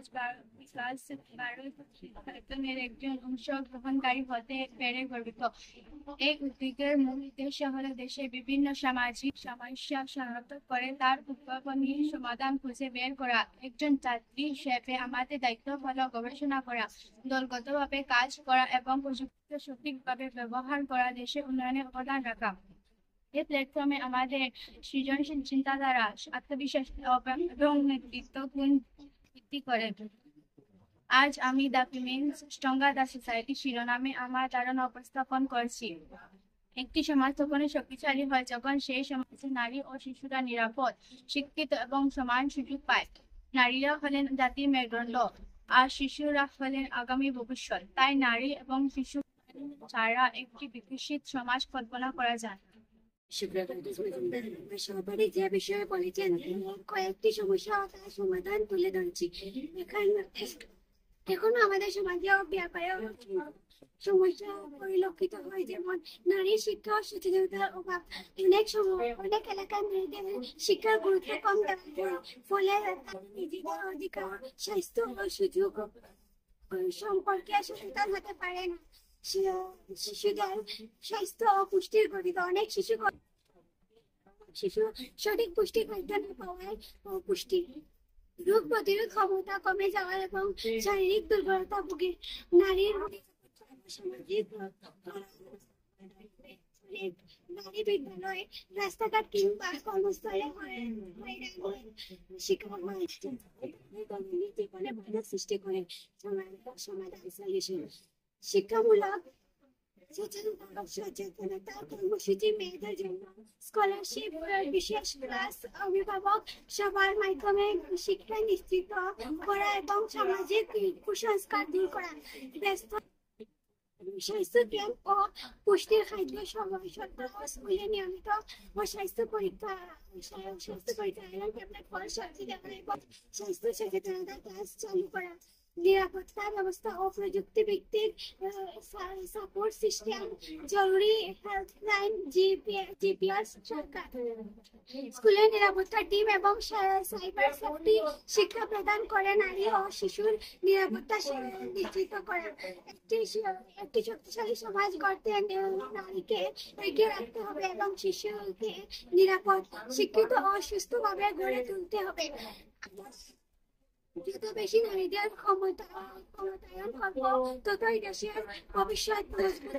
আজ ক্লাস 12 বেতনের একজন অংশগ্রহণকারী হতে পেরে গর্বিত। এই উদ্যোগের মূল উদ্দেশ্য হলো দেশের বিভিন্ন সামাজিক সমস্যা শনাক্ত করে তার উদ্ভাবনী সমাধান খুঁজে বের করা। একজন ছাত্রী হিসেবে আমাদের দায়িত্ব হলো গবেষণা করা, দলগতভাবে কাজ করা এবং প্রযুক্তি সঠিকভাবে ব্যবহার করা দেশের উন্নয়নে অবদান রাখা। এই প্ল্যাটফর্মে আমাদের সৃজনশীল চিন্তাধারা, আত্মবিশ্বাস এবং নেতৃত্ব গুণ বৃদ্ধি করে। আজ আমি the women's stronger the society শিরোনামে আমার ধারণা উপস্থাপন করছি। একটি সমাজ তখনই শক্তিশালী হয় যখন সেই সমাজে নারী ও শিশুরা নিরাপদ, শিক্ষিত এবং সমান সুযোগ পায়। নারীরা হলেন জাতির মেরুদণ্ড আর শিশুরা হলেন আগামী ভবিষ্যৎ। তাই নারী এবং শিশু ছাড়া একটি বিকশিত সমাজ কল্পনা করা যায়। সহপাঠী যে বিষয়ে বলেছেন কয়েকটি সমস্যা ও তার সমাধান তুলে ধরছি। এখনো আমাদের সমাজেও ব্যাপারে সমস্যা পরিলক্ষিত হয়, যেমন নারী শিক্ষা ও সচেতনতার অভাব। অনেক সময় অনেক এলাকায় মেয়েদের শিক্ষার গুরুত্ব কম দেওয়া হয়, ফলে নিজেদের অধিকার, স্বাস্থ্য ও সুযোগ সম্পর্কে সচেতন হতে পারে না। শিশুদের স্বাস্থ্য ও পুষ্টির গঠিত অনেক শিশু সঠিক পুষ্টি খাদ্য না পাওয়ায় পুষ্টি, রোগ প্রতিরোধ ক্ষমতা কমে যাওয়া এবং শারীরিক দুর্বলতা ভোগে। নারীর সামাজিক নারী বিদ্যালয়, রাস্তাঘাট কিংবা কর্মস্থলে সৃষ্টি করে সমাধান সলিউশন। শিক্ষামূলক সচেতনতা কর্মসূচি, মেয়েদের জন্য স্কলারশিপ, বিশেষ ক্লাস, অভিভাবক সবার মাধ্যমে শিক্ষা নিশ্চিত করা এবং সামাজিক কুসংস্কার দূর করা। ব্যস্ত স্বাস্থ্য ক্যাম্প ও পুষ্টির খাদ্য সপ্তাহ, স্কুলে নিয়মিত স্বাস্থ্য পরীক্ষা স্বাস্থ্য সচেতনতা ক্লাস চালু করা। নিরাপত্তা ব্যবস্থা ও প্রযুক্তি ভিত্তিক সাপোর্ট সিস্টেম, জরুরি হেল্পলাইন, জিপিএস সরকার, স্কুলের নিরাপত্তা টিম এবং সাইবার সেফটি শিক্ষা প্রদান করে। নারী ও শিশুর নিরাপত্তা নিশ্চিত করা। একটি শক্তিশালী সমাজ গড়তে নারীকে এগিয়ে রাখতে হবে এবং শিশুকে নিরাপদ, শিক্ষিত ও সুস্থভাবে গড়ে তুলতে হবে। যত বেশি নারীদের ক্ষমতায়ন হবে, ততই দেশের ভবিষ্যৎ মজবুত।